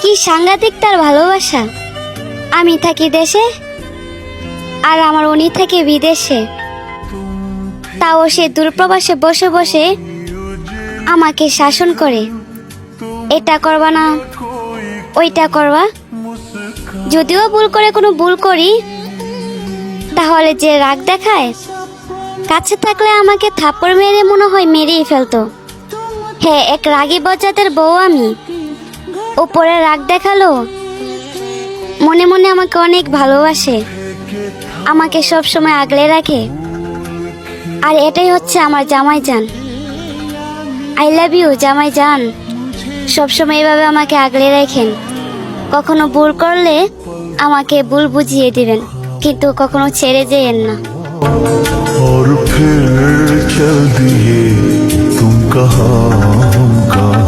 কি সাংঘাতিক তার ভালোবাসা। আমি থাকি দেশে আর আমার উনি থাকে বিদেশে, তাও সে দূরপ্রবাসে বসে বসে আমাকে শাসন করে, এটা করবা না ওইটা করবা। যদিও ভুল করে কোনো ভুল করি তাহলে যে রাগ দেখায়, কাছে থাকলে আমাকে থাপ্পড় মেরে মনে হয় মেরেই ফেলতো। হ্যাঁ, এক রাগী বজ্জাতের বউ আমি। উপরে রাগ দেখালো, মনে মনে আমাকে অনেক ভালোবাসে, আমাকে সব সময় আগলে রাখে। আর এটাই হচ্ছে আমার জামাই জান। আই লাভ ইউ জামাই জান। সবসময় এভাবে আমাকে আগলে রাখেন। কখনো ভুল করলে আমাকে ভুল বুঝিয়ে দিবেন, কিন্তু কখনো ছেড়ে যেয়েন না। और फिर चल दिए तुम कहाँ हम कहाँ।